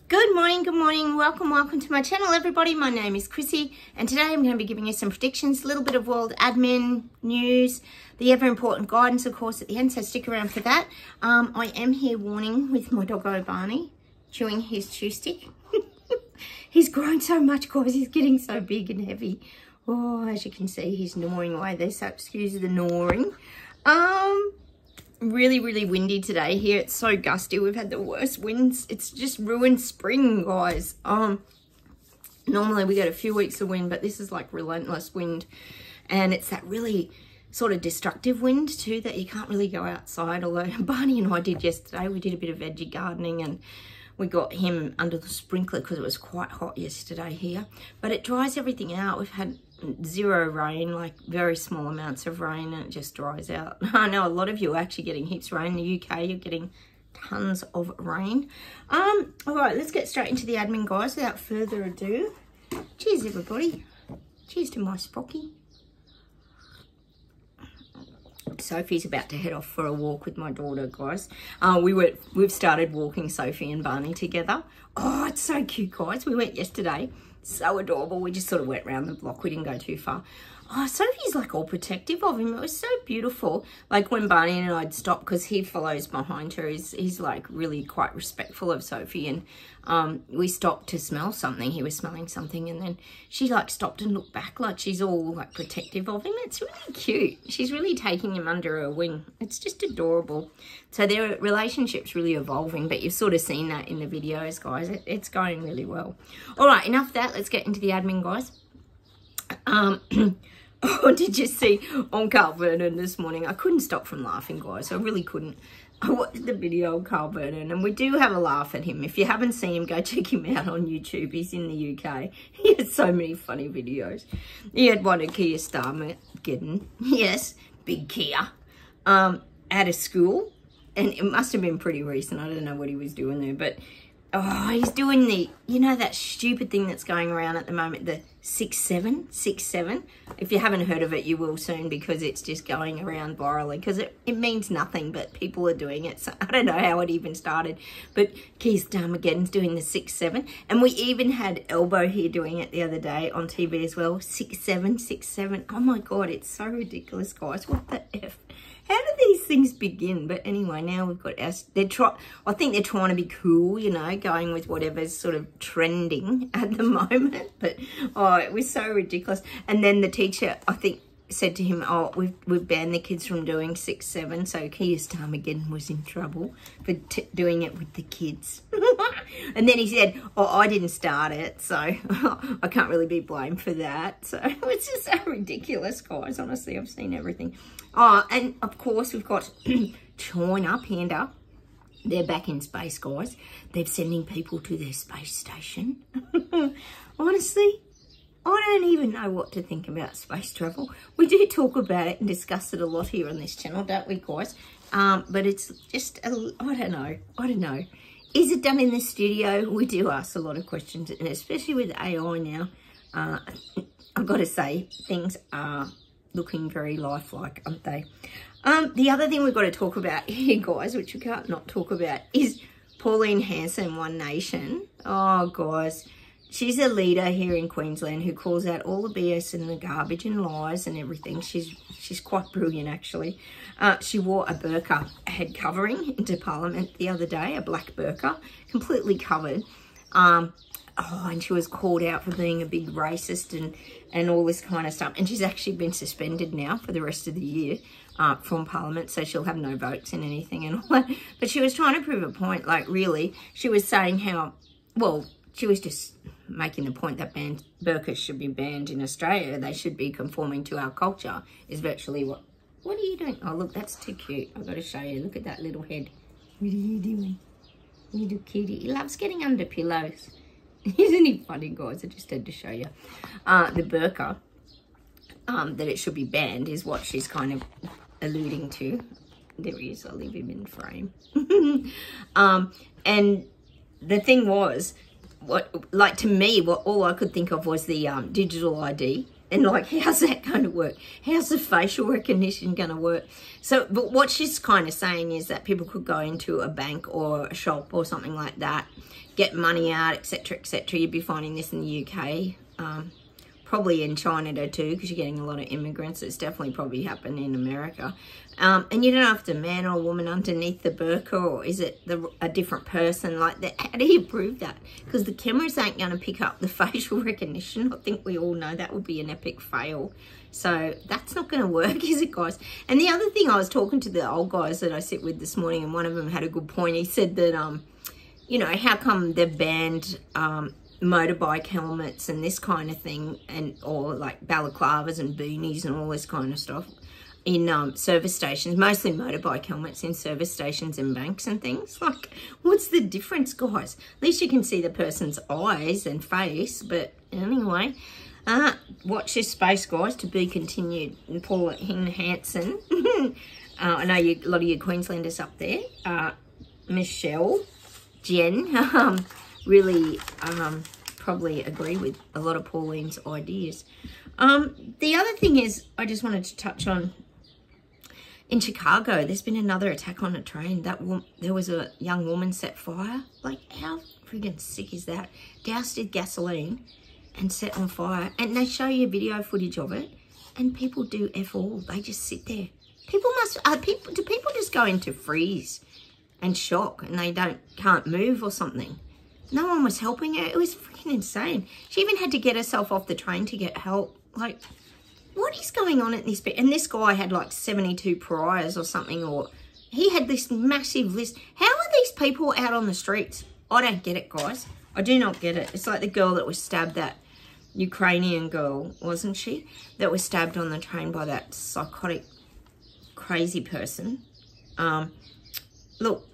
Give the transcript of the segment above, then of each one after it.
Good morning, welcome to my channel everybody. My name is Chrissy and today I'm going to be giving you some predictions, a little bit of world admin, news, the ever important guidance of course at the end, so stick around for that. I am here warning with my doggo Barney, chewing his chew stick. He's grown so much guys, he's getting so big and heavy. Oh, as you can see he's gnawing away there, so excuse the gnawing. Really windy today here. It's so gusty. We've had the worst winds. It's just ruined spring, guys. Normally we get a few weeks of wind, but this is like relentless wind, and it's that really sort of destructive wind too that you can't really go outside. Although Barney and I did yesterday, we did a bit of veggie gardening and we got him under the sprinkler because it was quite hot yesterday here, but it dries everything out. We've had zero rain, like very small amounts of rain, and it just dries out. I know a lot of you are actually getting heaps of rain. In the UK, you're getting tons of rain. All right, let's get straight into the admin, guys, without further ado. Cheers, everybody. Cheers to my Sprocky. Sophie's about to head off for a walk with my daughter, guys. We've started walking Sophie and Barney together. Oh, it's so cute, guys. We went yesterday. So adorable. We just sort of went around the block. We didn't go too far. Oh, Sophie's like all protective of him. It was so beautiful. Like when Barney and I'd stop, because he follows behind her, he's like really quite respectful of Sophie, and we stopped to smell something. He was smelling something, and then she like stopped and looked back like she's all like protective of him. It's really cute. She's really taking him under her wing. It's just adorable. So their relationship's really evolving, but you've sort of seen that in the videos, guys. It's going really well. All right, enough of that. Let's get into the admin, guys. Oh, did you see on Carl Vernon this morning? I couldn't stop from laughing, guys. I really couldn't. I watched the video of Carl Vernon, and we do have a laugh at him. If you haven't seen him, go check him out on YouTube. He's in the UK. He has so many funny videos. He had one at Kia Starmageddon. Yes, big Kia. At a school, and it must have been pretty recent. I don't know what he was doing there, but oh, he's doing the, you know, that stupid thing that's going around at the moment, the 6-7. If you haven't heard of it, you will soon, because it's just going around virally, because it means nothing, but people are doing it. So I don't know how it even started, but Keir Starmer's doing the 6-7, and we even had Elbow here doing it the other day on TV as well. 6-7. Oh my God, it's so ridiculous, guys. What the F? How do these things begin? But anyway, now we've got our, I think they're trying to be cool, you know, going with whatever's sort of trending at the moment. But, oh, it was so ridiculous. And then the teacher, I think, said to him, oh, we've banned the kids from doing 6-7. So Keir Starmer was in trouble for doing it with the kids. And then he said, oh, I didn't start it, so I can't really be blamed for that. So it's just so ridiculous, guys. Honestly, I've seen everything. Oh, and of course we've got China Panda. They're back in space, guys. They're sending people to their space station. Honestly, I don't even know what to think about space travel. We do talk about it and discuss it a lot here on this channel, don't we, guys? But it's just, I don't know. Is it done in the studio? We do ask a lot of questions, and especially with AI now, I've got to say, things are looking very lifelike, aren't they? The other thing we've got to talk about here, guys, which we can't not talk about, is Pauline Hanson, One Nation. Oh, guys. She's a leader here in Queensland who calls out all the BS and the garbage and lies and everything. She's quite brilliant, actually. She wore a burqa head covering into Parliament the other day, a black burqa, completely covered. Oh, and she was called out for being a big racist and all this kind of stuff. And she's actually been suspended now for the rest of the year from Parliament, so she'll have no votes in anything and all that. But she was trying to prove a point, like really. She was saying how, well, she was just making the point that burqas should be banned in Australia. They should be conforming to our culture, is virtually what are you doing? Oh, look, that's too cute. I've got to show you. Look at that little head. What are you doing? Little cutie. He loves getting under pillows. Isn't he funny, guys? I just had to show you. The burqa, that it should be banned, is what she's kind of alluding to. There he is. I'll leave him in frame. And the thing was, to me, all I could think of was the digital ID And like, how's that going to work? How's the facial recognition going to work? So, but what she's kind of saying is that people could go into a bank or a shop or something like that, get money out, etc., etc. You'd be finding this in the UK, probably in China too, because you're getting a lot of immigrants. It's definitely probably happened in America. And you don't know if it's a man or a woman underneath the burqa, or is it a different person like that. How do you prove that? Because the cameras ain't going to pick up the facial recognition. I think we all know that would be an epic fail. So that's not going to work, is it, guys? And the other thing, I was talking to the old guys that I sit with this morning, and one of them had a good point. He said that, you know, how come they've banned motorbike helmets and this kind of thing, and or like balaclavas and beanies and all this kind of stuff in service stations, mostly motorbike helmets in service stations and banks and things. Like, what's the difference, guys? At least you can see the person's eyes and face. But anyway, watch this space, guys, to be continued. And Paul Hanson, I know a lot of you Queenslanders up there, Michelle, Jen, really probably agree with a lot of Pauline's ideas. The other thing is, I just wanted to touch on, in Chicago, there's been another attack on a train. There was a young woman set fire. Like, how friggin' sick is that? Doused with gasoline and set on fire. And they show you video footage of it, and people do F all. They just sit there. People must, do people just go into freeze and shock and they can't move or something? No one was helping her. It was freaking insane. She even had to get herself off the train to get help. Like, what is going on at this bit? And this guy had like 72 priors or something, or he had this massive list. How are these people out on the streets? I don't get it, guys. I do not get it. It's like the girl that was stabbed, that Ukrainian girl, wasn't she? That was stabbed on the train by that psychotic, crazy person. Look,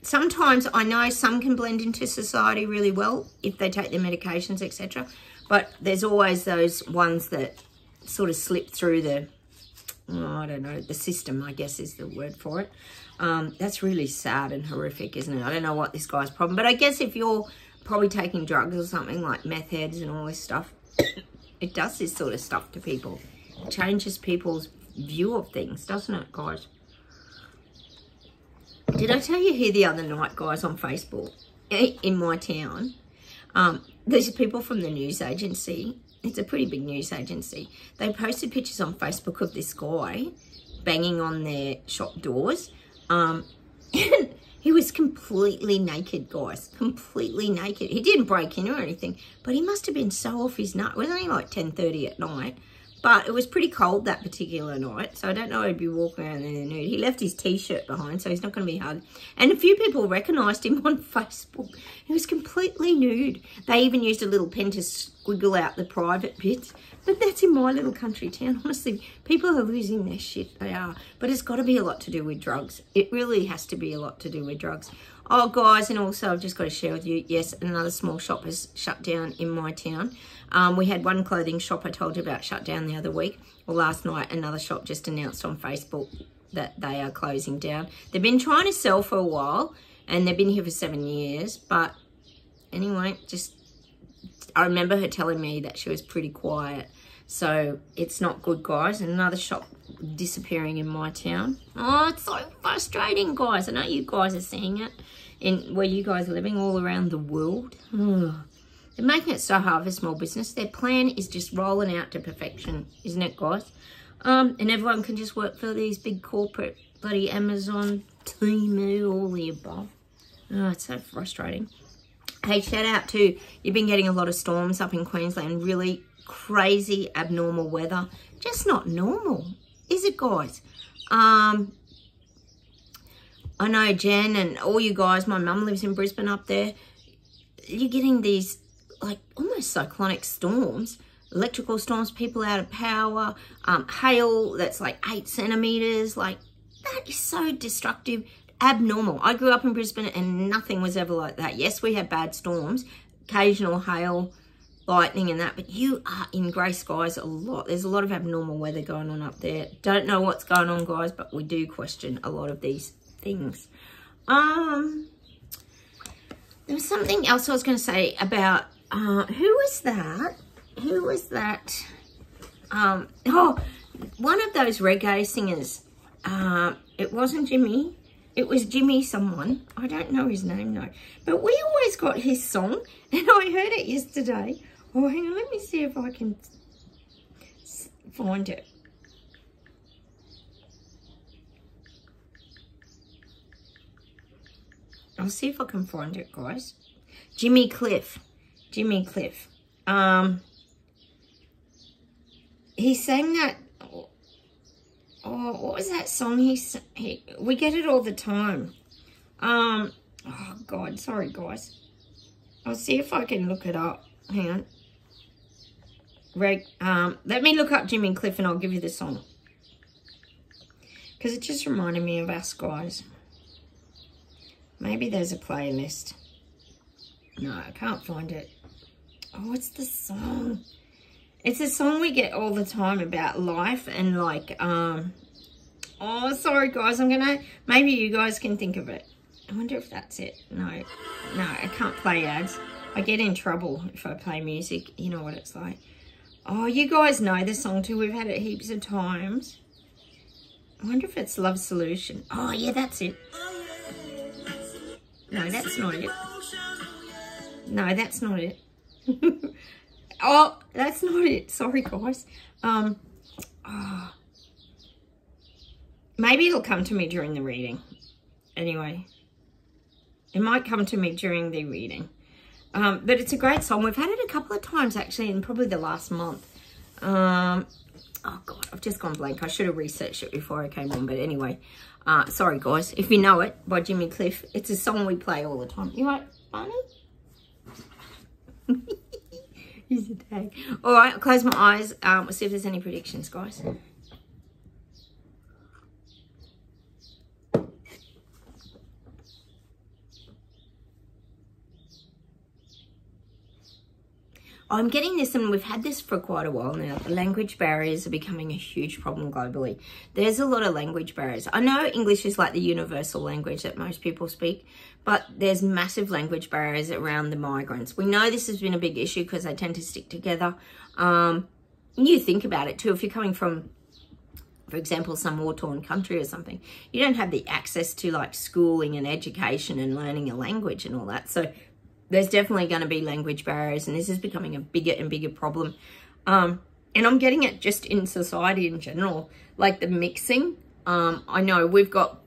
sometimes I know some can blend into society really well if they take their medications, etc. But there's always those ones that sort of slip through the, I don't know, the system, I guess is the word for it. That's really sad and horrific, isn't it? I don't know what this guy's problem, but I guess if you're probably taking drugs or something like meth heads and all this stuff, it does this sort of stuff to people. It changes people's view of things, doesn't it, guys? Did I tell you here the other night, guys, on Facebook, in my town, these are people from the news agency. It's a pretty big news agency. They posted pictures on Facebook of this guy banging on their shop doors. He was completely naked, guys. Completely naked. He didn't break in or anything, but he must have been so off his nut. It was only like 10:30 at night. But it was pretty cold that particular night, so I don't know he'd be walking around in the nude. He left his T-shirt behind, so he's not going to be hugged. And a few people recognised him on Facebook. He was completely nude. They even used a little pen to squiggle out the private bits. But that's in my little country town. Honestly, people are losing their shit. They are. But it's got to be a lot to do with drugs. It really has to be a lot to do with drugs. Oh, guys, and also I've just got to share with you, yes, another small shop has shut down in my town. We had one clothing shop I told you about shut down the other week. Well, last night, another shop just announced on Facebook that they are closing down. They've been trying to sell for a while, and they've been here for 7 years. But anyway, I remember her telling me that she was pretty quiet. So it's not good, guys. And another shop disappearing in my town. Oh, it's so frustrating, guys. I know you guys are seeing it in where you guys are living all around the world. They're making it so hard for small business. Their plan is just rolling out to perfection, isn't it, guys? And everyone can just work for these big corporate bloody Amazon, Temu, all the above. Oh, it's so frustrating. Hey, shout out to, you've been getting a lot of storms up in Queensland. Really crazy, abnormal weather. Just not normal, is it, guys? I know Jen and all you guys, my mum lives in Brisbane up there. You're getting these like almost cyclonic storms, electrical storms, people out of power, hail that's like 8 centimeters. Like, that is so destructive, abnormal. I grew up in Brisbane and nothing was ever like that. Yes, we had bad storms, occasional hail, lightning and that, but you are in grey skies a lot. There's a lot of abnormal weather going on up there. Don't know what's going on, guys, but we do question a lot of these things. There was something else I was going to say about who was that Oh, one of those reggae singers, it wasn't Jimmy. It was Jimmy someone. I don't know his name, though. But we always got his song, and I heard it yesterday. Oh, hang on. Let me see if I can find it. I'll see if I can find it, guys. Jimmy Cliff. Jimmy Cliff. He sang that... Oh, what was that song? We get it all the time. Oh, God. Sorry, guys. I'll see if I can look it up. Hang on. Let me look up Jimmy Cliff and I'll give you the song. Because it just reminded me of us, guys. Maybe there's a playlist. No, I can't find it. Oh, it's the song. It's a song we get all the time about life and like, oh, sorry guys, maybe you guys can think of it. I wonder if that's it. No, I can't play ads. I get in trouble if I play music. You know what it's like. Oh, you guys know the song too. We've had it heaps of times. I wonder if it's Love Solution. Oh, yeah, that's it. No, that's not it. No, that's not it. Oh, that's not it. Sorry, guys. Maybe it'll come to me during the reading. Anyway, it might come to me during the reading. But it's a great song. We've had it a couple of times, actually, in probably the last month. Oh, God, I've just gone blank. I should have researched it before I came on. But anyway, sorry, guys. If you know it, by Jimmy Cliff, it's a song we play all the time. You right, Barney? He's a tag. All right, I'll close my eyes. We'll see if there's any predictions, guys. I'm getting this, and we've had this for quite a while now. The language barriers are becoming a huge problem globally. There's a lot of language barriers. I know English is like the universal language that most people speak, but there's massive language barriers around the migrants. We know this has been a big issue because they tend to stick together. You think about it too. If you're coming from, for example, some war-torn country or something, you don't have the access to like schooling and education and learning a language and all that. So there's definitely going to be language barriers, and this is becoming a bigger and bigger problem. And I'm getting it just in society in general, like the mixing. I know we've got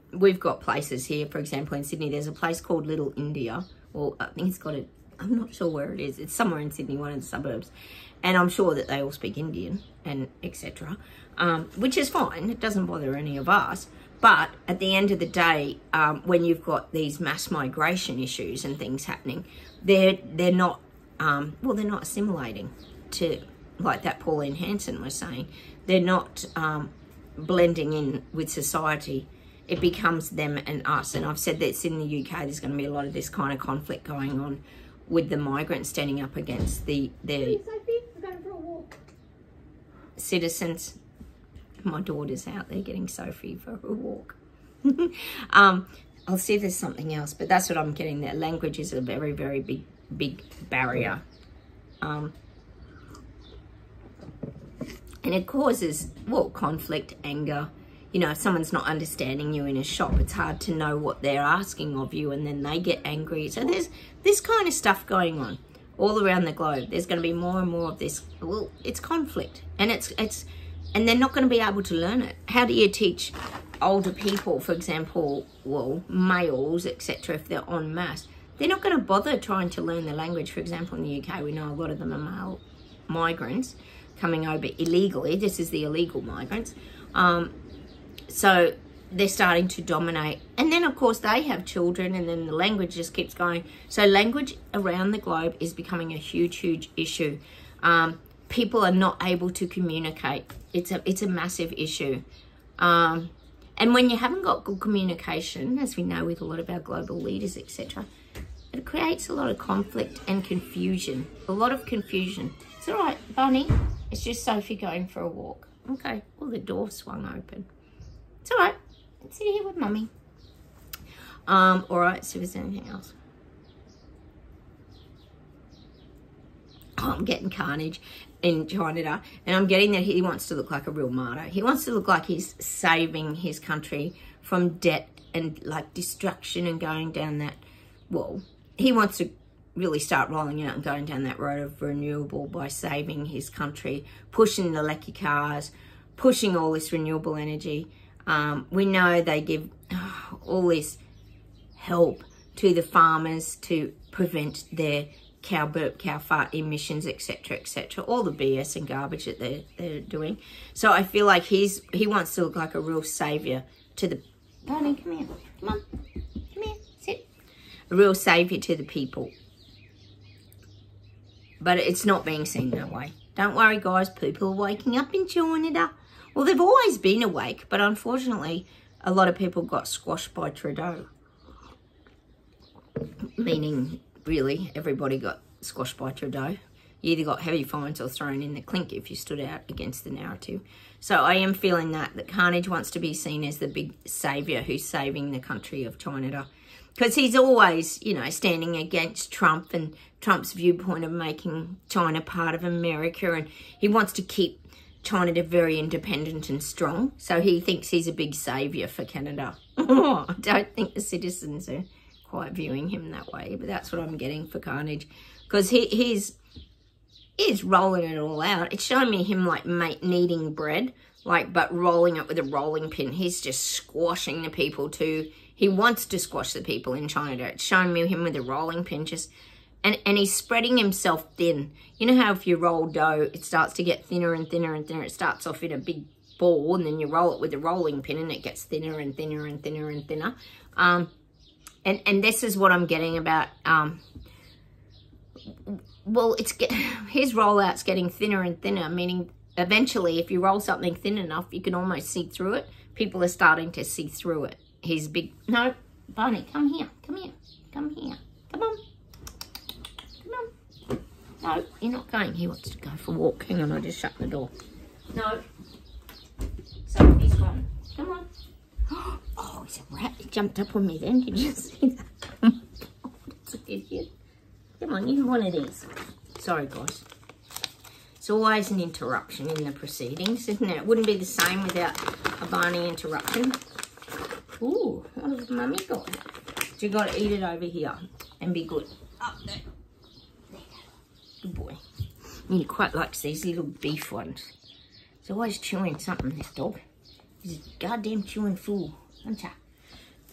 places here, for example, in Sydney, there's a place called Little India. Well, I think it's got a, I'm not sure where it is. It's somewhere in Sydney, one of the suburbs. And I'm sure that they all speak Indian and etc. Which is fine. It doesn't bother any of us. But at the end of the day, when you've got these mass migration issues and things happening, they're not, well, they're not assimilating to, like that Pauline Hanson was saying. They're not blending in with society. It becomes them and us. And I've said that in the UK, there's going to be a lot of this kind of conflict going on with the migrants standing up against the citizens. My daughter's out there getting Sophie for her walk. I'll see if there's something else, but that's what I'm getting there. Language is a very, very big barrier. And it causes, well, conflict, anger. You know, if someone's not understanding you in a shop, it's hard to know what they're asking of you, and then they get angry. So there's this kind of stuff going on all around the globe. There's going to be more and more of this. Well, it's conflict, and and they're not going to be able to learn it. How do you teach older people, for example, well, males, etc., if they're en masse? They're not going to bother trying to learn the language. For example, in the UK, we know a lot of them are male migrants coming over illegally. This is the illegal migrants. So they're starting to dominate. And then, of course, they have children, and then the language just keeps going. So language around the globe is becoming a huge, huge issue. People are not able to communicate. It's a massive issue. And when you haven't got good communication, as we know with a lot of our global leaders, etc., it creates a lot of conflict and confusion. A lot of confusion. It's all right, Bunny. It's just Sophie going for a walk. Okay. Well, the door swung open. It's all right. Let's sit here with Mummy. All right. So is there anything else? I'm getting carnage in China, and I'm getting that he wants to look like a real martyr. He wants to look like he's saving his country from debt and like destruction and going down that, well, he wants to really start rolling out and going down that road of renewable by saving his country, pushing the electric cars, pushing all this renewable energy. We know they give all this help to the farmers to prevent their cow burp, cow fart emissions, etc., etc. All the BS and garbage that they're doing. So I feel like he wants to look like a real saviour to the... Barney, come here. Come on. Come here. Sit. A real saviour to the people. But it's not being seen that way. Don't worry, guys. People are waking up in China. Well, they've always been awake, but unfortunately, a lot of people got squashed by Trudeau. Meaning, really, everybody got squashed by Trudeau. You either got heavy fines or thrown in the clink if you stood out against the narrative. So I am feeling that Carnage wants to be seen as the big saviour who's saving the country of China. Because he's always, you know, standing against Trump and Trump's viewpoint of making China part of America. And he wants to keep China very independent and strong. So he thinks he's a big saviour for Canada. I don't think the citizens are quite viewing him that way. But that's what I'm getting for Carnage. Because he's rolling it all out. It's showing me him like kneading bread, but rolling it with a rolling pin. He's just squashing the people too. He wants to squash the people in China. It's showing me him with a rolling pin, and he's spreading himself thin. You know how if you roll dough, it starts to get thinner and thinner and thinner. It starts off in a big ball, and then you roll it with a rolling pin, and it gets thinner and thinner and thinner and thinner. And this is what I'm getting about. Well, his rollout's getting thinner and thinner, meaning eventually, if you roll something thin enough, you can almost see through it. People are starting to see through it. He's big. No, Barney, come here. Come here. Come here. Come on. Come on. No, you're not going. He wants to go for a walk. Hang on, I just shut the door. No. So he's gone. Come on. Oh, he's a rat. He jumped up on me then. Did you see that? That's an idiot. Come on, you have one of these. Sorry, guys. It's always an interruption in the proceedings, isn't it? It wouldn't be the same without a Barney interruption. Ooh, what has Mummy got? So you got to eat it over here and be good. Up there. There you go. Good boy. And he quite likes these little beef ones. He's always chewing something, this dog. He's a goddamn chewing fool, isn't he?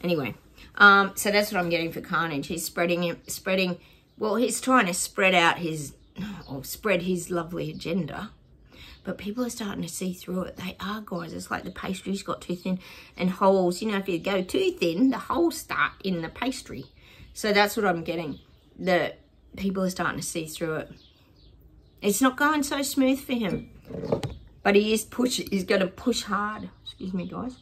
Anyway, so that's what I'm getting for Carnage. He's spreading. Well, he's trying to spread out spread his lovely agenda. But people are starting to see through it. They are, guys. It's like the pastry's got too thin and holes. You know, if you go too thin, the holes start in the pastry. So that's what I'm getting. The people are starting to see through it. It's not going so smooth for him. But he's going to push hard. Excuse me, guys.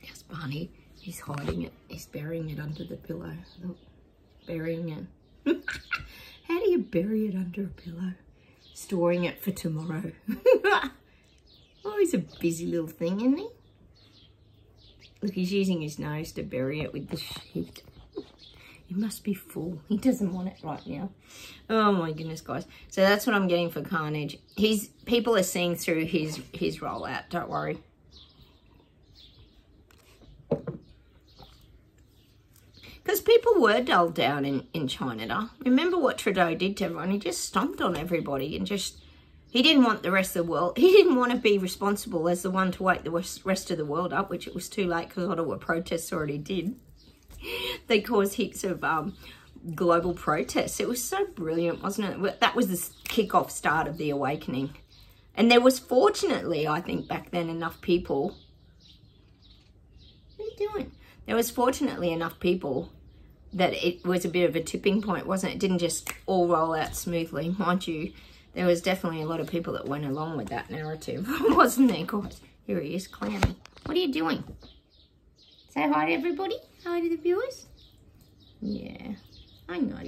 Yes, Barney. He's hiding it. He's burying it under the pillow. Look, burying it. How do you bury it under a pillow? Storing it for tomorrow. Oh, he's a busy little thing, isn't he? Look, he's using his nose to bury it with the shit. He must be full. He doesn't want it right now. Oh my goodness, guys. So that's what I'm getting for Carnage. People are seeing through his rollout. Don't worry. Because people were dulled down in China. Remember what Trudeau did to everyone? He just stomped on everybody and he didn't want the rest of the world. He didn't want to be responsible as the one to wake the rest of the world up, which it was too late because Ottawa protests already did. They caused heaps of global protests. It was so brilliant, wasn't it? That was the kick-off start of the awakening. And there was fortunately, I think, back then enough people. What are you doing? There was fortunately enough people that it was a bit of a tipping point, wasn't it? It didn't just all roll out smoothly. Mind you, there was definitely a lot of people that went along with that narrative, wasn't there, guys? Here he is, Clammy. What are you doing? Say hi to everybody. Hi to the viewers. Yeah, I know.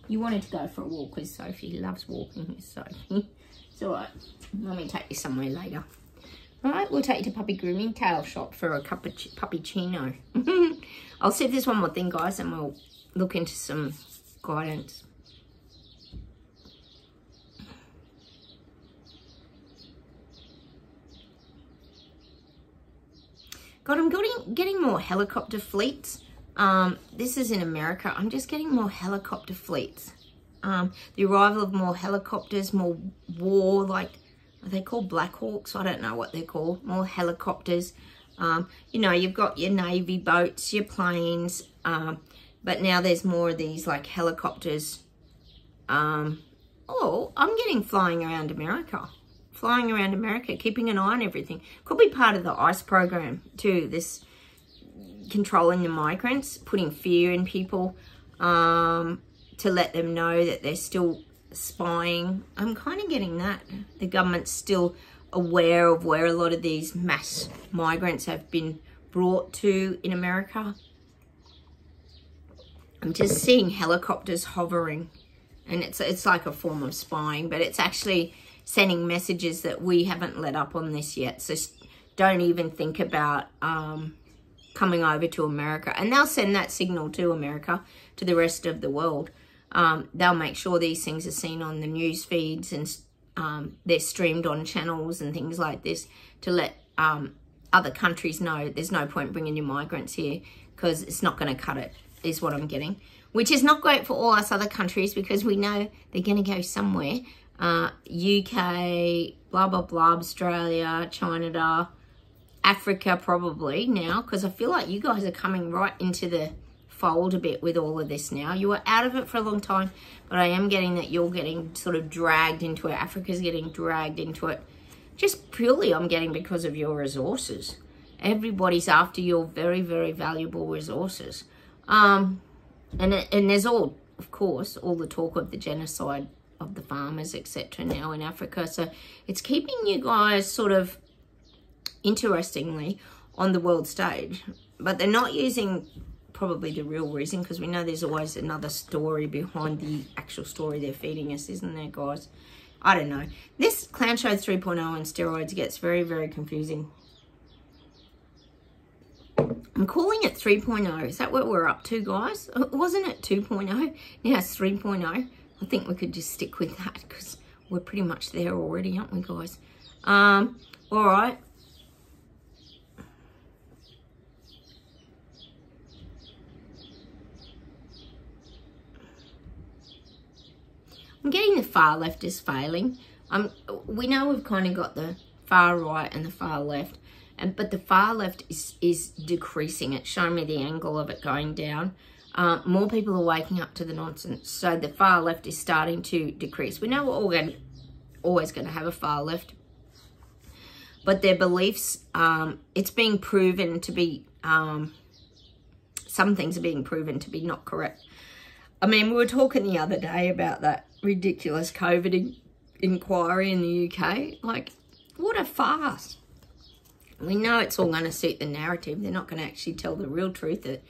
You wanted to go for a walk with Sophie. He loves walking with Sophie. It's all right. Let me take you somewhere later. All right, we'll take you to Puppy Grooming Tail Shop for a cup of puppuccino. I'll see if there's one more thing, guys, and we'll look into some guidance. God, I'm getting more helicopter fleets. This is in America. I'm just getting more helicopter fleets. The arrival of more helicopters, more war, like, are they called Black Hawks? I don't know what they're called. More helicopters. You know, you've got your Navy boats, your planes, but now there's more of these, like, helicopters. Oh, I'm getting flying around America. Flying around America, keeping an eye on everything. Could be part of the ICE program too, this controlling the migrants, putting fear in people to let them know that they're still spying. I'm kind of getting that. The government's still aware of where a lot of these mass migrants have been brought to in America. I'm just seeing helicopters hovering, and it's like a form of spying, but it's actually sending messages that we haven't let up on this yet. So don't even think about coming over to America. And they'll send that signal to America, to the rest of the world. They'll make sure these things are seen on the news feeds, and they're streamed on channels and things like this to let other countries know there's no point bringing your migrants here because it's not going to cut it, is what I'm getting. Which is not great for all us other countries because we know they're going to go somewhere. UK, blah, blah, blah, Australia, China, Africa probably now, because I feel like you guys are coming right into the fold a bit with all of this now. You were out of it for a long time, but I am getting that you're getting sort of dragged into it. Africa's getting dragged into it. Just purely I'm getting because of your resources. Everybody's after your very, very valuable resources. And there's all, of course, all the talk of the genocide of the farmers, etc. now in Africa. So it's keeping you guys sort of, interestingly, on the world stage. But they're not using probably the real reason, because we know there's always another story behind the actual story they're feeding us, isn't there, guys? I don't know. This Clown Show 3.0 on steroids gets very, very confusing. I'm calling it 3.0. Is that what we're up to, guys? Wasn't it 2.0? Now it's 3.0. I think we could just stick with that because we're pretty much there already, aren't we, guys? All right. I'm getting the far left is failing. We know we've kind of got the far right and the far left, but the far left is decreasing. It's showing me the angle of it going down. More people are waking up to the nonsense. So the far left is starting to decrease. We know we're always going to have a far left. But their beliefs, it's being proven to be, some things are being proven to be not correct. I mean, we were talking the other day about that ridiculous COVID inquiry in the UK. Like, what a farce. We know it's all going to suit the narrative. They're not going to actually tell the real truth that,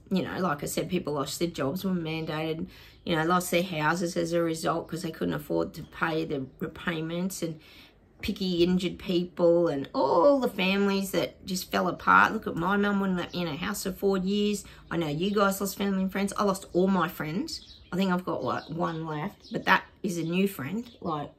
you know, like I said, people lost their jobs, were mandated, you know, lost their houses as a result because they couldn't afford to pay the repayments, and picky injured people and all the families that just fell apart. Look at my mum, wouldn't let me in a house for 4 years. I know you guys lost family and friends. I lost all my friends. I think I've got like one left, but that is a new friend. Like,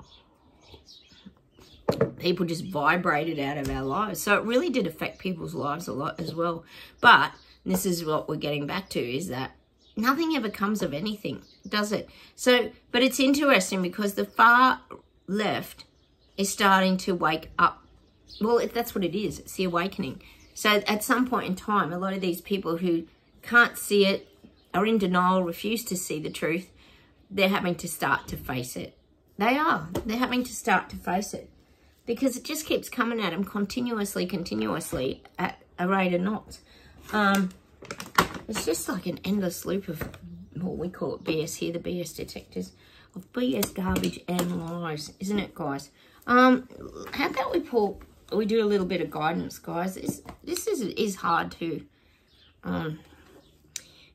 people just vibrated out of our lives. So it really did affect people's lives a lot as well. But this is what we're getting back to, is that nothing ever comes of anything, does it? So, but it's interesting because the far left is starting to wake up. Well, that's what it is. It's the awakening. So at some point in time, a lot of these people who can't see it, are in denial, refuse to see the truth, they're having to start to face it. They are. They're having to start to face it. Because it just keeps coming at them continuously at a rate of knots. It's just like an endless loop of, well, we call it BS here, the BS detectors, of BS, garbage and lies, isn't it, guys? How about we do a little bit of guidance, guys? This is hard to,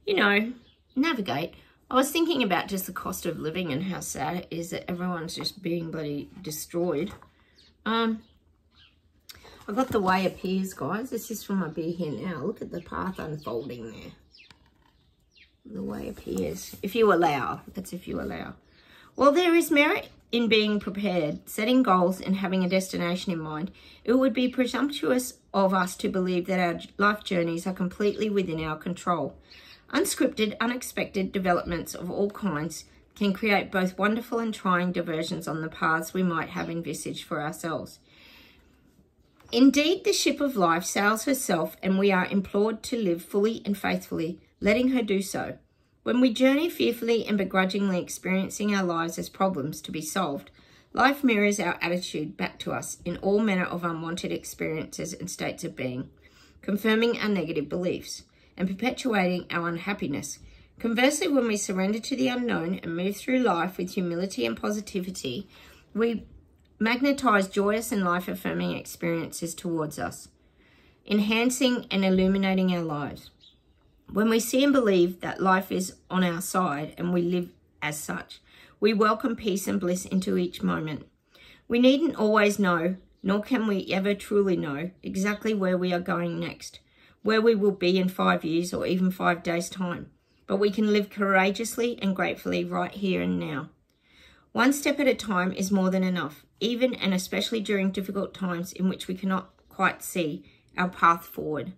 you know, navigate. I was thinking about just the cost of living and how sad it is that everyone's just being bloody destroyed. I I got the way appears, guys. This is from my beer here now. Look at the path unfolding there. The way appears. If you allow. That's if you allow. While there is merit in being prepared, setting goals and having a destination in mind, it would be presumptuous of us to believe that our life journeys are completely within our control. Unscripted, unexpected developments of all kinds can create both wonderful and trying diversions on the paths we might have envisaged for ourselves. Indeed, the ship of life sails herself, and we are implored to live fully and faithfully, letting her do so. When we journey fearfully and begrudgingly experiencing our lives as problems to be solved, life mirrors our attitude back to us in all manner of unwanted experiences and states of being, confirming our negative beliefs and perpetuating our unhappiness. Conversely, when we surrender to the unknown and move through life with humility and positivity, we magnetize joyous and life-affirming experiences towards us, enhancing and illuminating our lives. When we see and believe that life is on our side and we live as such, we welcome peace and bliss into each moment. We needn't always know, nor can we ever truly know, exactly where we are going next, where we will be in 5 years or even 5 days' time, but we can live courageously and gratefully right here and now. One step at a time is more than enough, even and especially during difficult times in which we cannot quite see our path forward.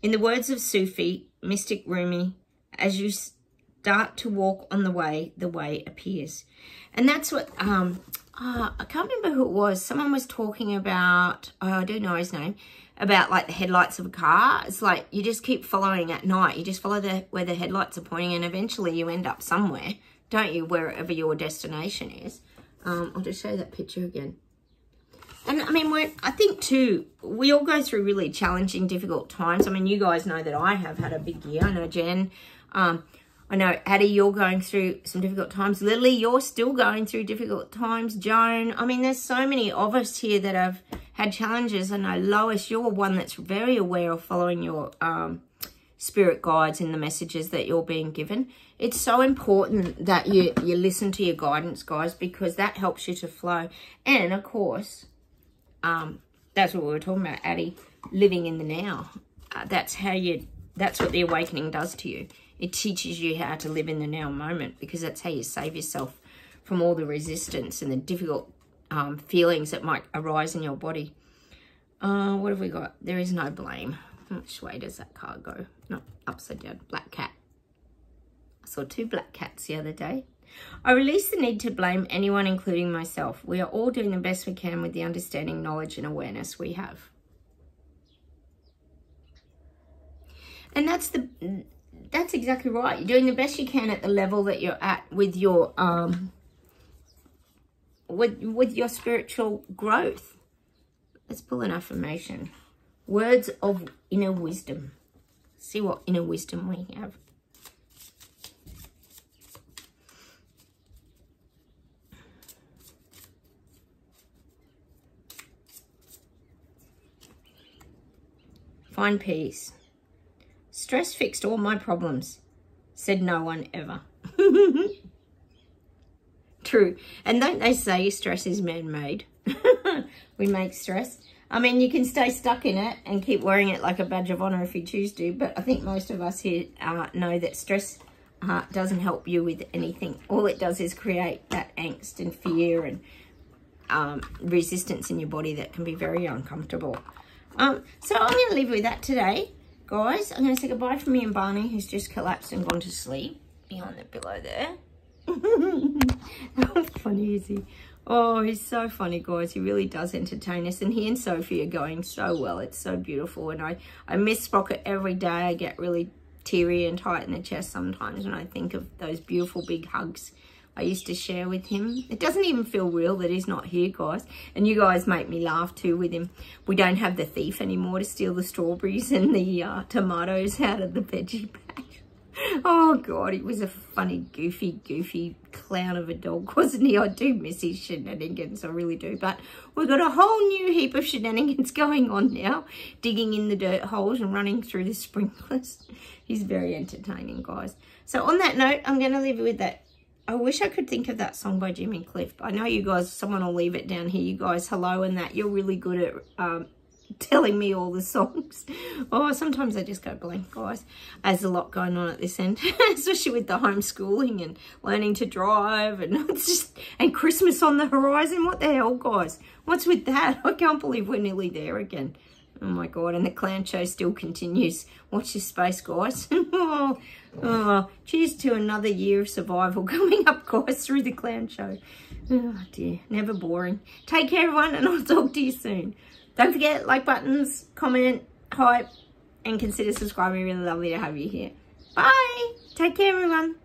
In the words of Sufi mystic Rumi, as you start to walk on the way appears. And that's what, I can't remember who it was. Someone was talking about, I don't know his name, about like the headlights of a car. It's like you just keep following at night. You just follow where the headlights are pointing, and eventually you end up somewhere, don't you, wherever your destination is. I'll just show you that picture again. And I mean, I think too, we all go through really challenging, difficult times. I mean, you guys know that I have had a big year. I know Jen, I know Addie, you're going through some difficult times. Lily, you're still going through difficult times. Joan, I mean, there's so many of us here that have had challenges. I know Lois, you're one that's very aware of following your spirit guides and the messages that you're being given. It's so important that you listen to your guidance, guys, because that helps you to flow. And of course, that's what we were talking about, Addie, living in the now. That's what the awakening does to you. It teaches you how to live in the now moment, because that's how you save yourself from all the resistance and the difficult feelings that might arise in your body. What have we got? There is no blame. Which way does that card go? No, upside down. Black cat. I saw 2 black cats the other day. I release the need to blame anyone, including myself. We are all doing the best we can with the understanding, knowledge, and awareness we have. And that's exactly right. You're doing the best you can at the level that you're at with your with your spiritual growth. Let's pull an affirmation. Words of inner wisdom. See what inner wisdom we have. Find peace. Stress fixed all my problems, said no one ever. True. And don't they say stress is man-made? We make stress. I mean, you can stay stuck in it and keep wearing it like a badge of honor if you choose to, but I think most of us here know that stress doesn't help you with anything. All it does is create that angst and fear and resistance in your body that can be very uncomfortable. So I'm going to leave with that today, guys. I'm going to say goodbye from me and Barney, who's just collapsed and gone to sleep behind the pillow there. How funny is he? Oh, he's so funny, guys. He really does entertain us. And he and Sophie are going so well. It's so beautiful. And I miss Sprocket every day. I get really teary and tight in the chest sometimes when I think of those beautiful big hugs I used to share with him. It doesn't even feel real that he's not here, guys. And you guys make me laugh too with him. We don't have the thief anymore to steal the strawberries and the tomatoes out of the veggie bag. Oh, God, he was a funny, goofy clown of a dog, wasn't he? I do miss his shenanigans, I really do. But we've got a whole new heap of shenanigans going on now, digging in the dirt holes and running through the sprinklers. He's very entertaining, guys. So on that note, I'm going to leave you with that. I wish I could think of that song by Jimmy Cliff. I know you guys, someone will leave it down here. You guys, hello and that. You're really good at telling me all the songs. Oh, sometimes I just go blank, guys. There's a lot going on at this end, especially with the homeschooling and learning to drive, and it's just, and Christmas on the horizon. What the hell, guys? What's with that? I can't believe we're nearly there again. Oh my God, and the clown show still continues. Watch this space, guys. Cheers to another year of survival coming up, guys, through the clown show. Oh dear, never boring. Take care, everyone, and I'll talk to you soon. Don't forget, like buttons, comment, hype, and consider subscribing. Really lovely to have you here. Bye. Take care, everyone.